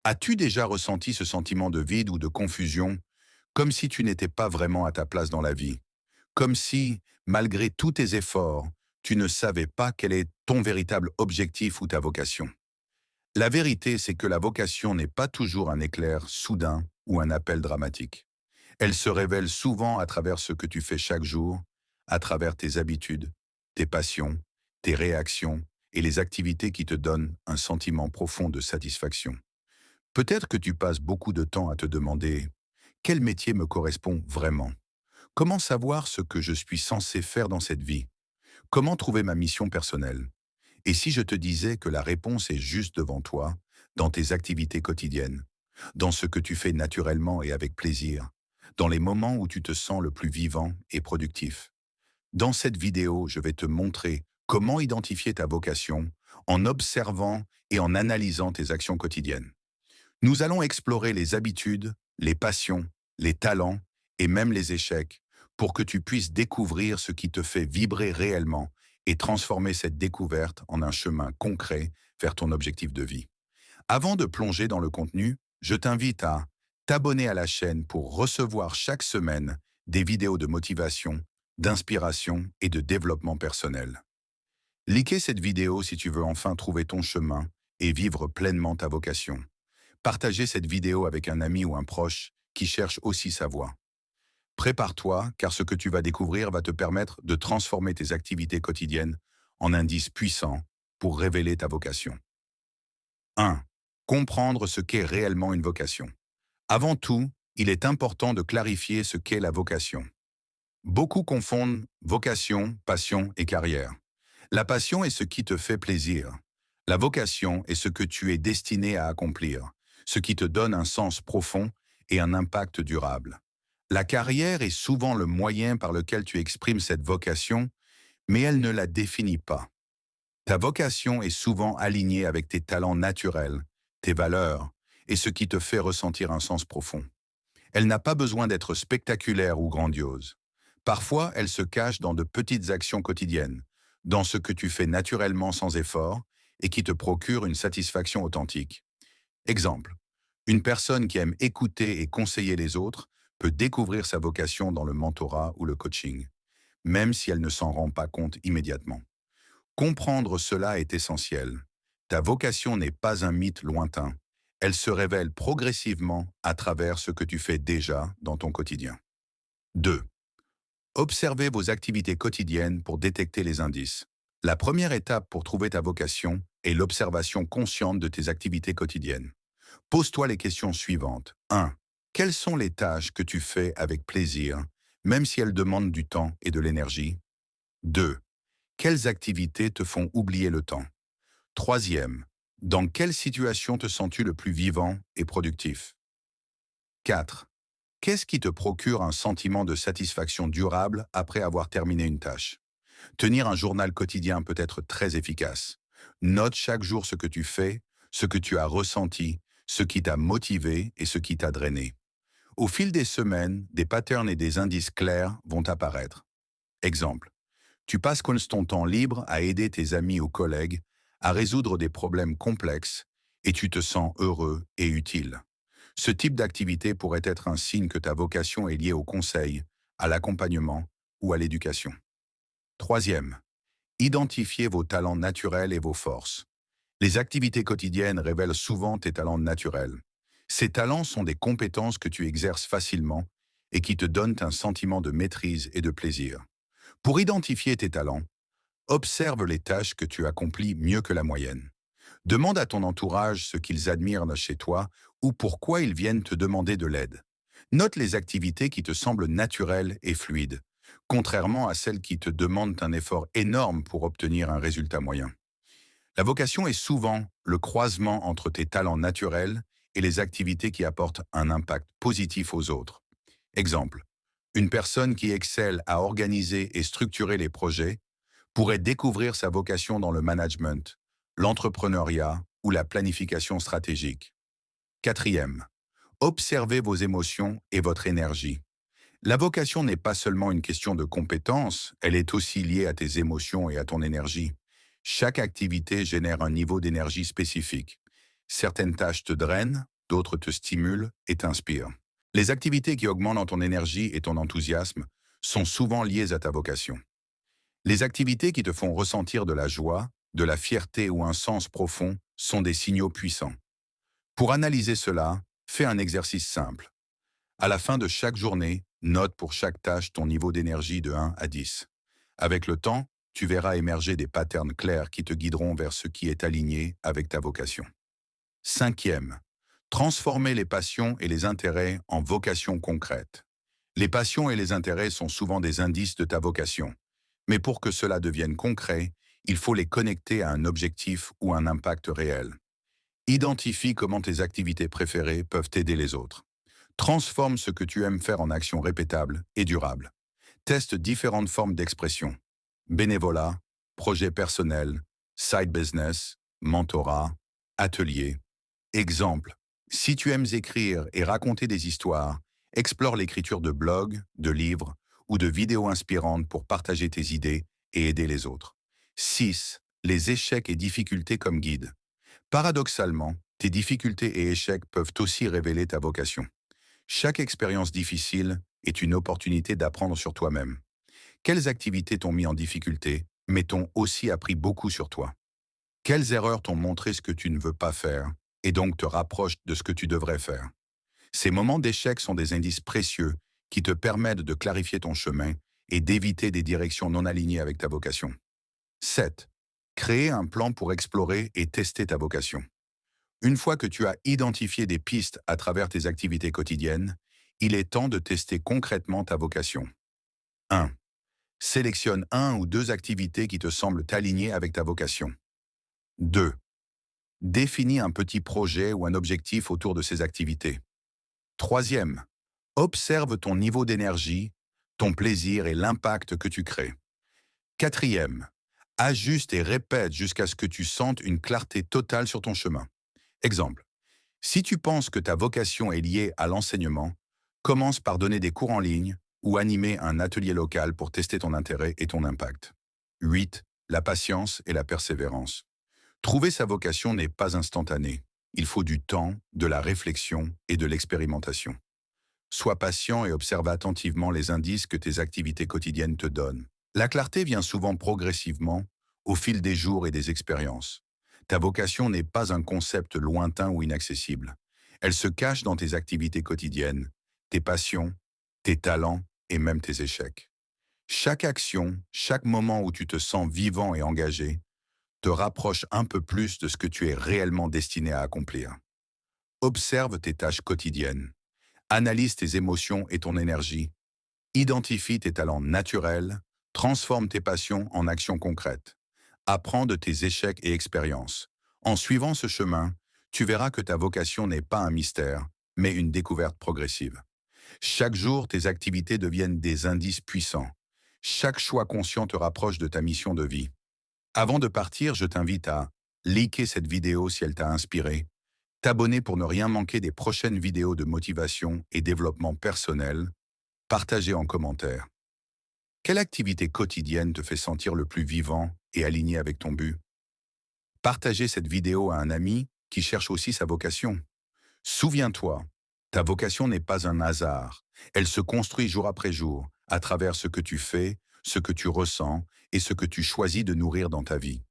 As-tu déjà ressenti ce sentiment de vide ou de confusion, comme si tu n'étais pas vraiment à ta place dans la vie? Comme si, malgré tous tes efforts, tu ne savais pas quel est ton véritable objectif ou ta vocation? La vérité, c'est que la vocation n'est pas toujours un éclair soudain ou un appel dramatique. Elle se révèle souvent à travers ce que tu fais chaque jour, à travers tes habitudes, tes passions, tes réactions et les activités qui te donnent un sentiment profond de satisfaction. Peut-être que tu passes beaucoup de temps à te demander quel métier me correspond vraiment? Comment savoir ce que je suis censé faire dans cette vie? Comment trouver ma mission personnelle? Et si je te disais que la réponse est juste devant toi, dans tes activités quotidiennes, dans ce que tu fais naturellement et avec plaisir, dans les moments où tu te sens le plus vivant et productif? Dans cette vidéo, je vais te montrer comment identifier ta vocation en observant et en analysant tes actions quotidiennes. Nous allons explorer les habitudes, les passions, les talents et même les échecs pour que tu puisses découvrir ce qui te fait vibrer réellement et transformer cette découverte en un chemin concret vers ton objectif de vie. Avant de plonger dans le contenu, je t'invite à t'abonner à la chaîne pour recevoir chaque semaine des vidéos de motivation, d'inspiration et de développement personnel. Likez cette vidéo si tu veux enfin trouver ton chemin et vivre pleinement ta vocation. Partagez cette vidéo avec un ami ou un proche qui cherche aussi sa voie. Prépare-toi, car ce que tu vas découvrir va te permettre de transformer tes activités quotidiennes en indices puissants pour révéler ta vocation. 1. Comprendre ce qu'est réellement une vocation. Avant tout, il est important de clarifier ce qu'est la vocation. Beaucoup confondent vocation, passion et carrière. La passion est ce qui te fait plaisir. La vocation est ce que tu es destiné à accomplir, ce qui te donne un sens profond et un impact durable. La carrière est souvent le moyen par lequel tu exprimes cette vocation, mais elle ne la définit pas. Ta vocation est souvent alignée avec tes talents naturels, tes valeurs et ce qui te fait ressentir un sens profond. Elle n'a pas besoin d'être spectaculaire ou grandiose. Parfois, elle se cache dans de petites actions quotidiennes, dans ce que tu fais naturellement sans effort et qui te procure une satisfaction authentique. Exemple, une personne qui aime écouter et conseiller les autres peut découvrir sa vocation dans le mentorat ou le coaching, même si elle ne s'en rend pas compte immédiatement. Comprendre cela est essentiel. Ta vocation n'est pas un mythe lointain. Elle se révèle progressivement à travers ce que tu fais déjà dans ton quotidien. 2. Observez vos activités quotidiennes pour détecter les indices. La première étape pour trouver ta vocation est l'observation consciente de tes activités quotidiennes. Pose-toi les questions suivantes. 1. Quelles sont les tâches que tu fais avec plaisir, même si elles demandent du temps et de l'énergie? 2. Quelles activités te font oublier le temps? Troisième, dans quelle situation te sens-tu le plus vivant et productif? 4. Qu'est-ce qui te procure un sentiment de satisfaction durable après avoir terminé une tâche? Tenir un journal quotidien peut être très efficace. Note chaque jour ce que tu fais, ce que tu as ressenti, ce qui t'a motivé et ce qui t'a drainé. Au fil des semaines, des patterns et des indices clairs vont apparaître. Exemple, tu passes ton temps libre à aider tes amis ou collègues à résoudre des problèmes complexes et tu te sens heureux et utile. Ce type d'activité pourrait être un signe que ta vocation est liée au conseil, à l'accompagnement ou à l'éducation. Troisième, identifiez vos talents naturels et vos forces. Les activités quotidiennes révèlent souvent tes talents naturels. Ces talents sont des compétences que tu exerces facilement et qui te donnent un sentiment de maîtrise et de plaisir. Pour identifier tes talents, observe les tâches que tu accomplis mieux que la moyenne. Demande à ton entourage ce qu'ils admirent chez toi ou pourquoi ils viennent te demander de l'aide. Note les activités qui te semblent naturelles et fluides, contrairement à celles qui te demandent un effort énorme pour obtenir un résultat moyen. La vocation est souvent le croisement entre tes talents naturels et les activités qui apportent un impact positif aux autres. Exemple, une personne qui excelle à organiser et structurer les projets pourrait découvrir sa vocation dans le management, l'entrepreneuriat ou la planification stratégique. Quatrième, observez vos émotions et votre énergie. La vocation n'est pas seulement une question de compétences, elle est aussi liée à tes émotions et à ton énergie. Chaque activité génère un niveau d'énergie spécifique. Certaines tâches te drainent, d'autres te stimulent et t'inspirent. Les activités qui augmentent ton énergie et ton enthousiasme sont souvent liées à ta vocation. Les activités qui te font ressentir de la joie, de la fierté ou un sens profond sont des signaux puissants. Pour analyser cela, fais un exercice simple. À la fin de chaque journée, note pour chaque tâche ton niveau d'énergie de 1 à 10. Avec le temps, tu verras émerger des patterns clairs qui te guideront vers ce qui est aligné avec ta vocation. Cinquième, transformer les passions et les intérêts en vocations concrètes. Les passions et les intérêts sont souvent des indices de ta vocation. Mais pour que cela devienne concret, il faut les connecter à un objectif ou un impact réel. Identifie comment tes activités préférées peuvent aider les autres. Transforme ce que tu aimes faire en actions répétables et durables. Teste différentes formes d'expression. Bénévolat, projet personnel, side business, mentorat, atelier. Exemple, si tu aimes écrire et raconter des histoires, explore l'écriture de blogs, de livres ou de vidéos inspirantes pour partager tes idées et aider les autres. 6. Les échecs et difficultés comme guide. Paradoxalement, tes difficultés et échecs peuvent aussi révéler ta vocation. Chaque expérience difficile est une opportunité d'apprendre sur toi-même. Quelles activités t'ont mis en difficulté, mais t'ont aussi appris beaucoup sur toi? Quelles erreurs t'ont montré ce que tu ne veux pas faire, et donc te rapprochent de ce que tu devrais faire? Ces moments d'échec sont des indices précieux qui te permettent de clarifier ton chemin et d'éviter des directions non alignées avec ta vocation. 7. Créer un plan pour explorer et tester ta vocation. Une fois que tu as identifié des pistes à travers tes activités quotidiennes, il est temps de tester concrètement ta vocation. 1. Sélectionne un ou deux activités qui te semblent alignées avec ta vocation. 2. Définis un petit projet ou un objectif autour de ces activités. Troisième, observe ton niveau d'énergie, ton plaisir et l'impact que tu crées. Quatrième, ajuste et répète jusqu'à ce que tu sentes une clarté totale sur ton chemin. Exemple, si tu penses que ta vocation est liée à l'enseignement, commence par donner des cours en ligne ou animer un atelier local pour tester ton intérêt et ton impact. 8. La patience et la persévérance. Trouver sa vocation n'est pas instantané. Il faut du temps, de la réflexion et de l'expérimentation. Sois patient et observe attentivement les indices que tes activités quotidiennes te donnent. La clarté vient souvent progressivement, au fil des jours et des expériences. Ta vocation n'est pas un concept lointain ou inaccessible. Elle se cache dans tes activités quotidiennes, tes passions, tes talents et même tes échecs. Chaque action, chaque moment où tu te sens vivant et engagé, te rapproche un peu plus de ce que tu es réellement destiné à accomplir. Observe tes tâches quotidiennes. Analyse tes émotions et ton énergie. Identifie tes talents naturels. Transforme tes passions en actions concrètes. Apprends de tes échecs et expériences. En suivant ce chemin, tu verras que ta vocation n'est pas un mystère, mais une découverte progressive. Chaque jour, tes activités deviennent des indices puissants. Chaque choix conscient te rapproche de ta mission de vie. Avant de partir, je t'invite à liker cette vidéo si elle t'a inspiré, t'abonner pour ne rien manquer des prochaines vidéos de motivation et développement personnel, partager en commentaire. Quelle activité quotidienne te fait sentir le plus vivant et aligné avec ton but? Partagez cette vidéo à un ami qui cherche aussi sa vocation. Souviens-toi, ta vocation n'est pas un hasard. Elle se construit jour après jour, à travers ce que tu fais, ce que tu ressens et ce que tu choisis de nourrir dans ta vie.